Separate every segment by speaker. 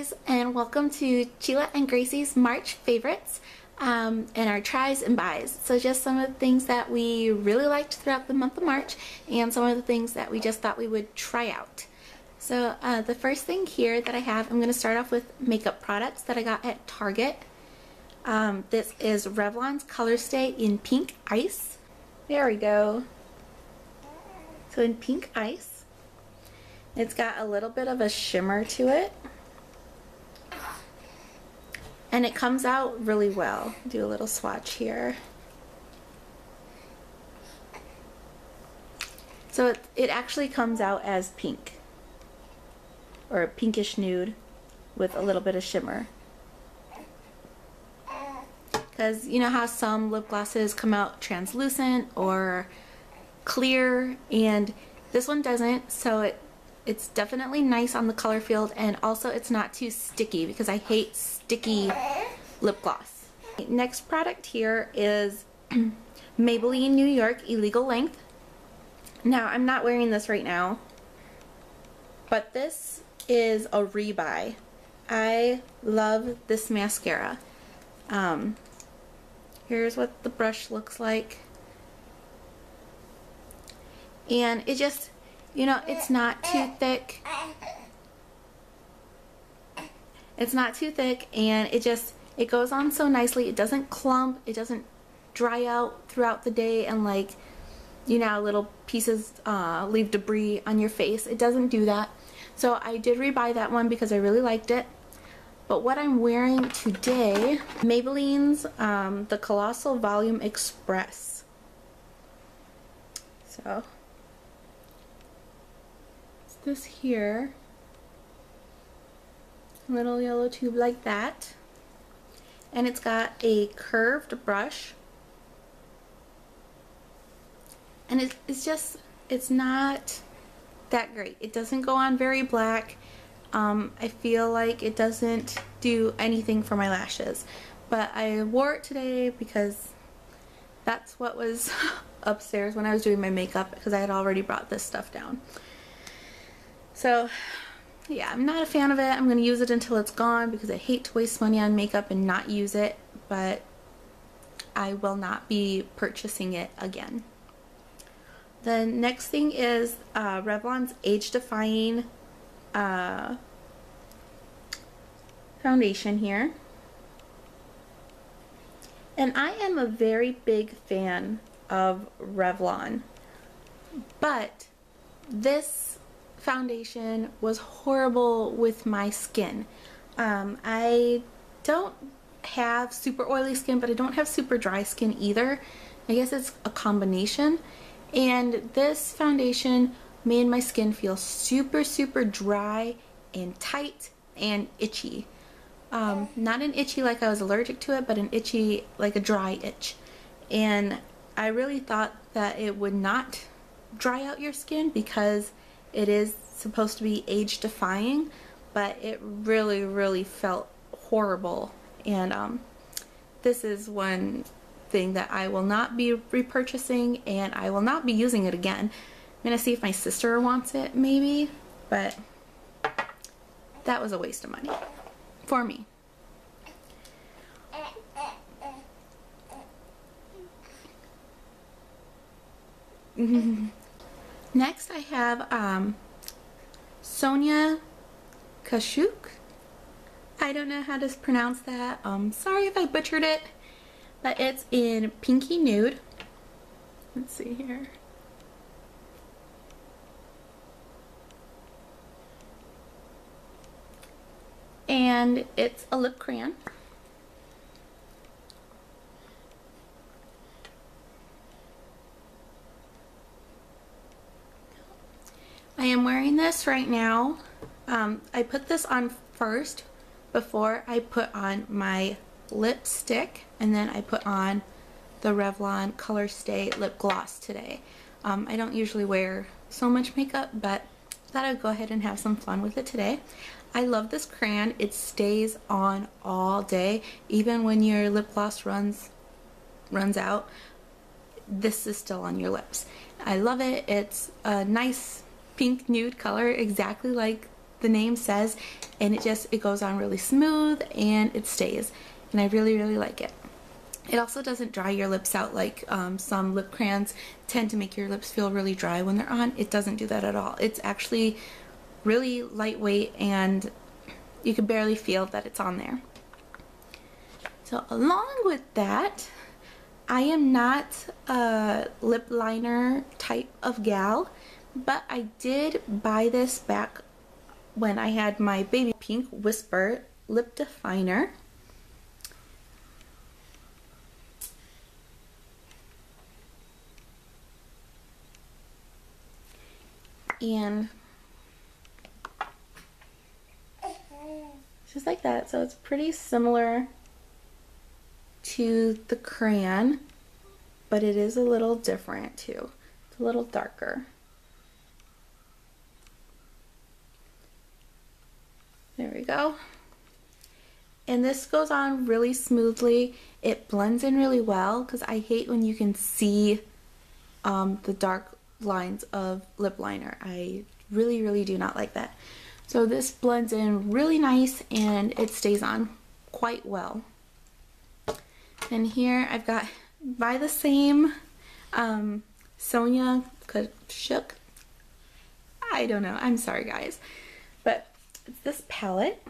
Speaker 1: guys, and welcome to Sheila and Gracie's March favorites and our tries and buys. So just some of the things that we really liked throughout the month of March and some of the things that we just thought we would try out. So the first thing here that I have, I'm going to start off with makeup products that I got at Target. This is Revlon's Color Stay in Pink Ice. There we go. So in Pink Ice. It's got a little bit of a shimmer to it. And it comes out really well. Do a little swatch here. So it actually comes out as pink. Or a pinkish nude with a little bit of shimmer. Because you know how some lip glosses come out translucent or clear, and this one doesn't, so it's definitely nice on the color field, and also it's not too sticky because I hate sticky lip gloss. Next product here is Maybelline New York Illegal Length. Now I'm not wearing this right now, but this is a rebuy. I love this mascara. Here's what the brush looks like. And it just, you know, it's not too thick. It's not too thick, and it goes on so nicely. It doesn't clump. It doesn't dry out throughout the day and, like, you know, little pieces leave debris on your face. It doesn't do that. So I did rebuy that one because I really liked it. But what I'm wearing today, Maybelline's the Colossal Volume Express. So it's this here, little yellow tube like that, and it's got a curved brush, and it's not that great. It doesn't go on very black. I feel like it doesn't do anything for my lashes, but I wore it today because that's what was upstairs when I was doing my makeup, because I had already brought this stuff down. So yeah, I'm not a fan of it. I'm going to use it until it's gone because I hate to waste money on makeup and not use it, but I will not be purchasing it again. The next thing is Revlon's Age Defying foundation here, and I am a very big fan of Revlon, but this foundation was horrible with my skin. I don't have super oily skin, but I don't have super dry skin either. I guess it's a combination, and this foundation made my skin feel super dry and tight and itchy. Not an itchy like I was allergic to it, but an itchy like a dry itch. And I really thought that it would not dry out your skin because it is supposed to be age defying, but it really felt horrible. And this is one thing that I will not be repurchasing, and I will not be using it again. I'm gonna see if my sister wants it maybe, but that was a waste of money for me. Next I have Sonia Kashuk. I don't know how to pronounce that. Sorry if I butchered it, but it's in Pinky Nude. Let's see here. And it's a lip crayon. I am wearing this right now. I put this on first before I put on my lipstick, and then I put on the Revlon Color Stay lip gloss today. I don't usually wear so much makeup, but thought I'd go ahead and have some fun with it today. I love this crayon. It stays on all day, even when your lip gloss runs out. This is still on your lips. I love it. It's a nice pink nude color, exactly like the name says, and it goes on really smooth and it stays, and I really like it. It also doesn't dry your lips out like some lip crayons tend to make your lips feel really dry when they're on. It doesn't do that at all. It's actually really lightweight and you can barely feel that it's on there. So along with that, I am not a lip liner type of gal, but I did buy this back when I had my baby pink Whisper lip definer. And just like that, so it's pretty similar to the crayon, but it is a little different too. It's a little darker. There we go. And this goes on really smoothly. It blends in really well because I hate when you can see the dark lines of lip liner. I really do not like that. So this blends in really nice and it stays on quite well. And here I've got by the same Sonia Kashuk. I don't know. I'm sorry guys. But it's this palette.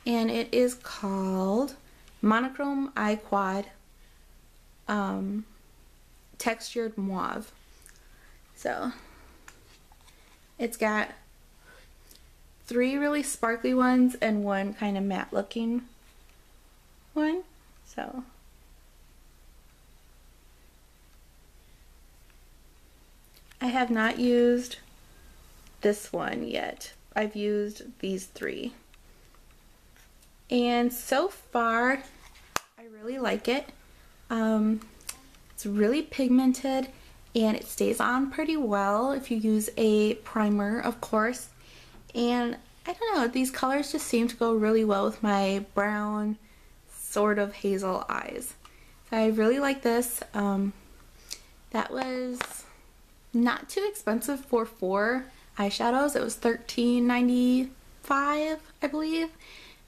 Speaker 1: And it is called Monochrome Eye Quad Textured Mauve. So it's got 3 really sparkly ones and 1 kind of matte looking one. So I have not used this one yet. I've used these 3. And so far, I really like it. It's really pigmented and it stays on pretty well if you use a primer, of course. And I don't know, these colors just seem to go really well with my brown, sort of hazel eyes. So I really like this. That was not too expensive for 4 eyeshadows. It was $13.95, I believe.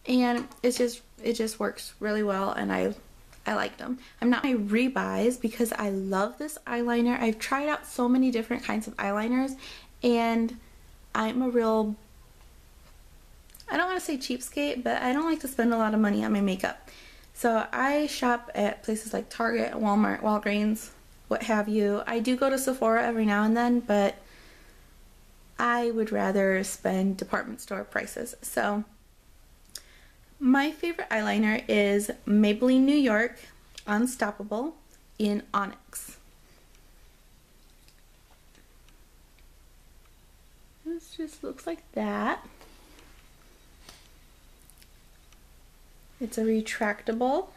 Speaker 1: And it just works really well, and I like them. I'm not my rebuys because I love this eyeliner. I've tried out so many different kinds of eyeliners, and I'm a real, I don't want to say cheapskate, but I don't like to spend a lot of money on my makeup. So I shop at places like Target, Walmart, Walgreens, what have you. I do go to Sephora every now and then, but I would rather spend department store prices. So my favorite eyeliner is Maybelline New York Unstoppable in Onyx. This just looks like that. It's a retractable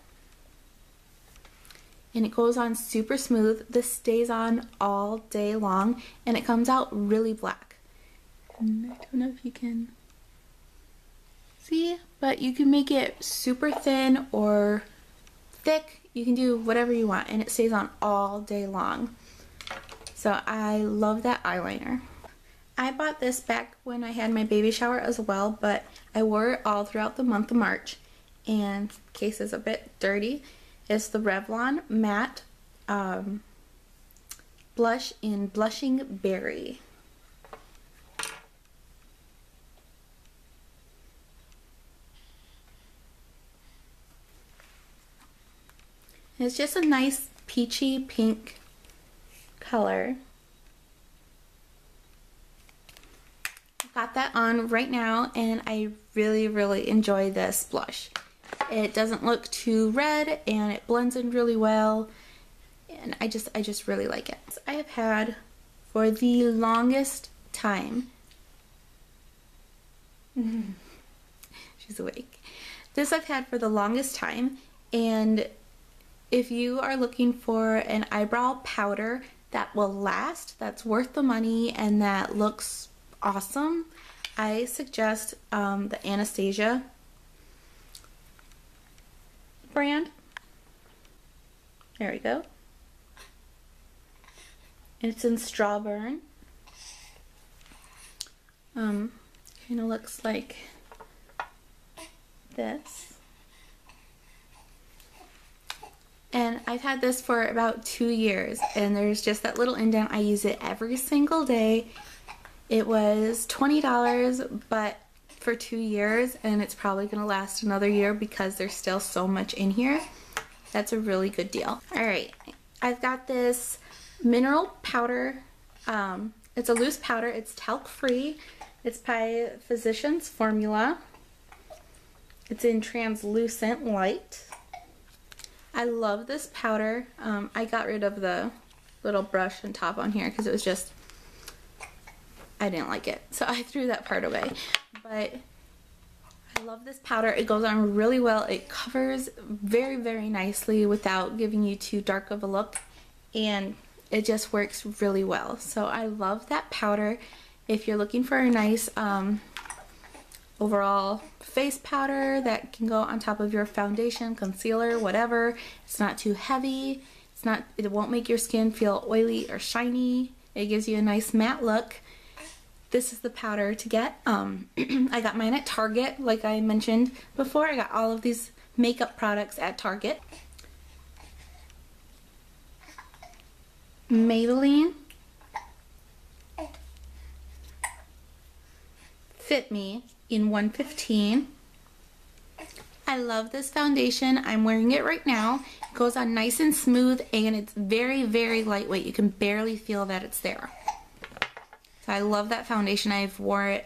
Speaker 1: and it goes on super smooth. This stays on all day long and it comes out really black. And I don't know if you can see, but you can make it super thin or thick. You can do whatever you want and it stays on all day long. So I love that eyeliner. I bought this back when I had my baby shower as well, but I wore it all throughout the month of March, and the case is a bit dirty. It's the Revlon Matte Blush in Blushing Berry. It's just a nice peachy pink color. Got that on right now and I really enjoy this blush. It doesn't look too red and it blends in really well, and I just really like it. I have had for the longest time. She's awake. This I've had for the longest time, and if you are looking for an eyebrow powder that will last, that's worth the money, and that looks awesome, I suggest the Anastasia brand. There we go. And it's in Strawburn. Kind of looks like this. And I've had this for about 2 years, and there's just that little indent. I use it every single day. It was $20, but for 2 years, and it's probably gonna last another year because there's still so much in here. That's a really good deal. All right, I've got this mineral powder. It's a loose powder. It's talc free. It's by Physicians Formula. It's in translucent light. I love this powder. I got rid of the little brush and top on here because it was just, I didn't like it. So I threw that part away. But I love this powder. It goes on really well. It covers very, very nicely without giving you too dark of a look. And it just works really well. So I love that powder. If you're looking for a nice overall face powder that can go on top of your foundation, concealer, whatever. It's not too heavy. It won't make your skin feel oily or shiny. It gives you a nice matte look. This is the powder to get. I got mine at Target, like I mentioned before. I got all of these makeup products at Target. Maybelline Fit Me in 115. I love this foundation. I'm wearing it right now. It goes on nice and smooth, and it's very, very lightweight. You can barely feel that it's there. So I love that foundation. I've worn it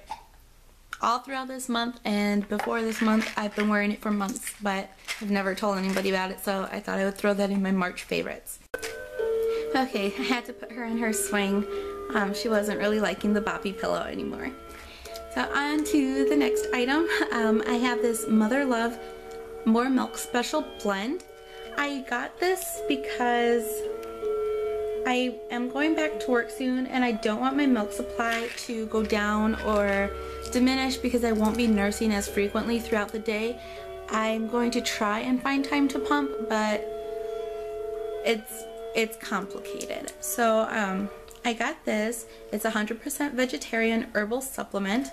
Speaker 1: all throughout this month, and before this month I've been wearing it for months, but I've never told anybody about it, so I thought I would throw that in my March favorites. Okay, I had to put her in her swing. She wasn't really liking the boppy pillow anymore. So on to the next item. I have this Mother Love More Milk Special Blend. I got this because I am going back to work soon, and I don't want my milk supply to go down or diminish because I won't be nursing as frequently throughout the day. I'm going to try and find time to pump, but it's complicated. So I got this. It's 100% vegetarian herbal supplement.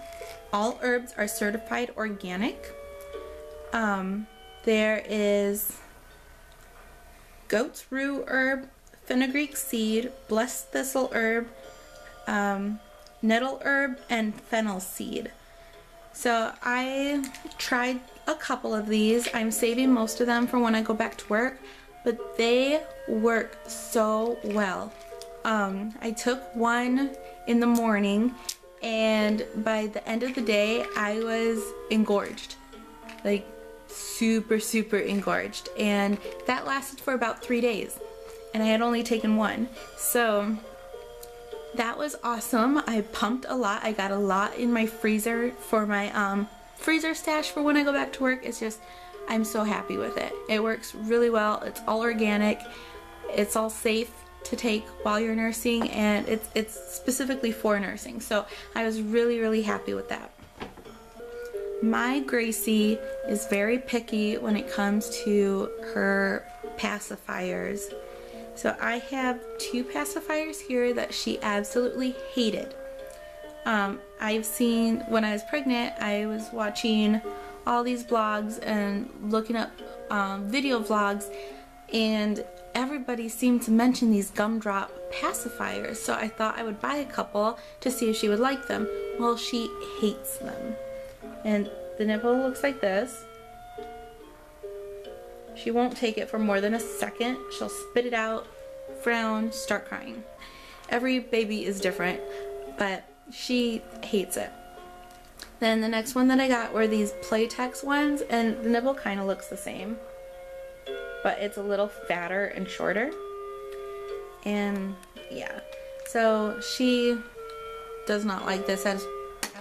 Speaker 1: All herbs are certified organic. There is goat's rue herb, fenugreek seed, blessed thistle herb, nettle herb, and fennel seed. So I tried a couple of these. I'm saving most of them for when I go back to work, but they work so well. I took one in the morning, and by the end of the day I was engorged, like super engorged, and that lasted for about 3 days, and I had only taken one. So that was awesome. I pumped a lot. I got a lot in my freezer for my freezer stash for when I go back to work. It's just, I'm so happy with it. It works really well. It's all organic. It's all safe to take while you're nursing, and it's specifically for nursing. So I was really happy with that. My Gracie is very picky when it comes to her pacifiers. So I have 2 pacifiers here that she absolutely hated. I've seen, when I was pregnant, I was watching all these blogs and looking up video vlogs, and everybody seemed to mention these gumdrop pacifiers, so I thought I would buy a couple to see if she would like them. Well, she hates them. And the nipple looks like this. She won't take it for more than a second. She'll spit it out, frown, start crying. Every baby is different, but she hates it. Then the next one that I got were these Playtex ones, and the nipple kind of looks the same, but it's a little fatter and shorter. And yeah, so she does not like this as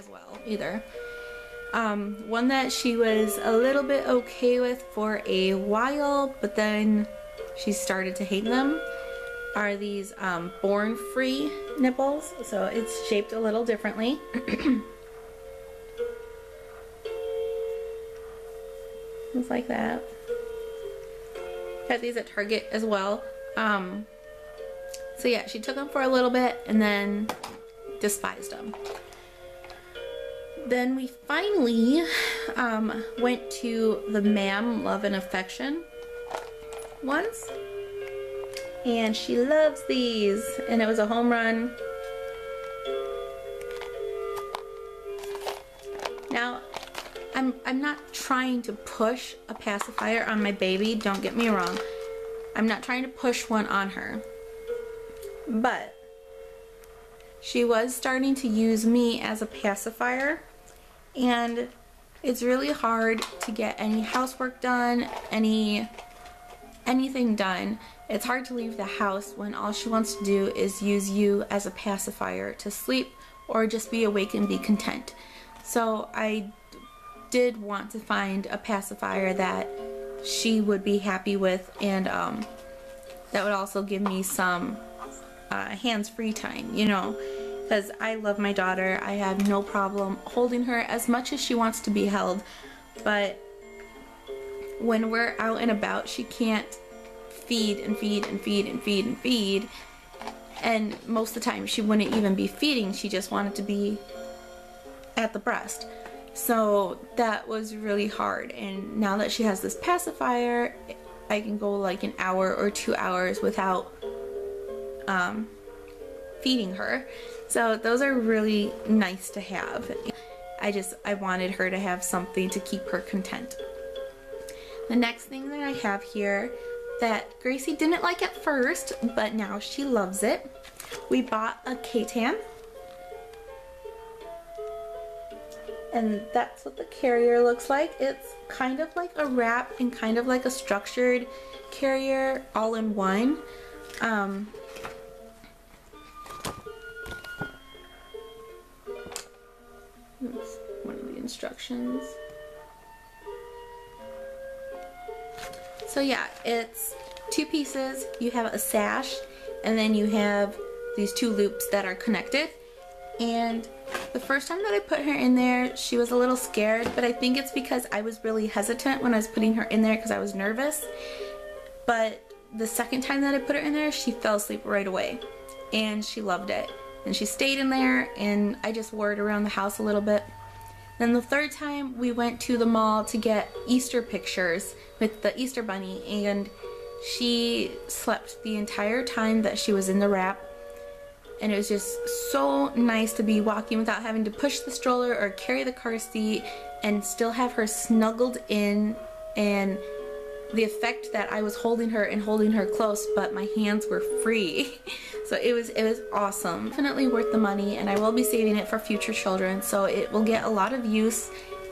Speaker 1: well either. One that she was a little bit okay with for a while, but then she started to hate them, are these Born Free nipples. So it's shaped a little differently. It's like that. Got these at Target as well. So yeah, she took them for a little bit and then despised them. Then we finally went to the Ma'am Love and Affection ones, and she loves these, and it was a home run. Now, I'm not trying to push a pacifier on my baby, don't get me wrong. I'm not trying to push one on her, but she was starting to use me as a pacifier, and it's really hard to get any housework done, anything done. It's hard to leave the house when all she wants to do is use you as a pacifier to sleep or just be awake and be content. So I did want to find a pacifier that she would be happy with, and that would also give me some hands-free time, you know, because I love my daughter. I have no problem holding her as much as she wants to be held, but when we're out and about, she can't feed and feed and feed and feed and feed, and most of the time she wouldn't even be feeding, she just wanted to be at the breast. So that was really hard, and now that she has this pacifier, I can go like an hour or 2 hours without feeding her. So those are really nice to have. I wanted her to have something to keep her content. The next thing that I have here that Gracie didn't like at first, but now she loves it. We bought a K-tan. And that's what the carrier looks like. It's kind of like a wrap and kind of like a structured carrier all in one. That's one of the instructions. So yeah, it's 2 pieces. You have a sash, and then you have these 2 loops that are connected. And the first time that I put her in there, she was a little scared, but I think it's because I was really hesitant when I was putting her in there because I was nervous. But the second time that I put her in there, she fell asleep right away, and she loved it. And she stayed in there, and I just wore it around the house a little bit. Then the third time, we went to the mall to get Easter pictures with the Easter bunny, and she slept the entire time that she was in the wrap. And it was just so nice to be walking without having to push the stroller or carry the car seat and still have her snuggled in, and the effect that I was holding her and holding her close, but my hands were free. So it was awesome. Definitely worth the money, and I will be saving it for future children, so it will get a lot of use,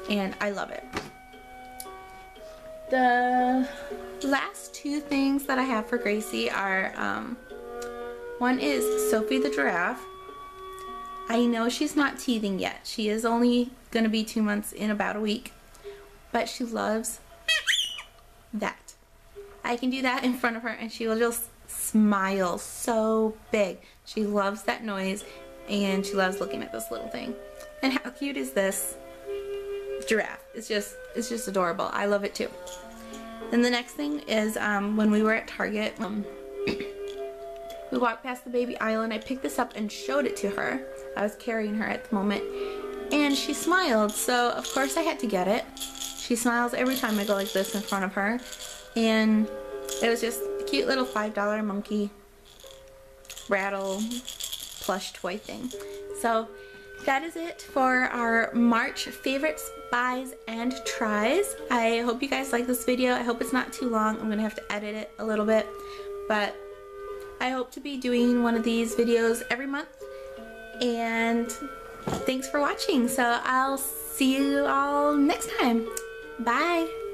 Speaker 1: and I love it. The last 2 things that I have for Gracie are one is Sophie the giraffe. I know she's not teething yet. She is only gonna be 2 months in about a week, but she loves that. I can do that in front of her and she will just smile so big. She loves that noise, and she loves looking at this little thing. And how cute is this giraffe? It's just adorable. I love it too. Then the next thing is when we were at Target, we walked past the baby aisle, and I picked this up and showed it to her. I was carrying her at the moment, and she smiled, so of course I had to get it. She smiles every time I go like this in front of her, and it was just a cute little $5 monkey rattle plush toy thing. So that is it for our March favorites, buys, and tries. I hope you guys like this video. I hope it's not too long. I'm gonna have to edit it a little bit, but I hope to be doing one of these videos every month, and thanks for watching. So I'll see you all next time. Bye.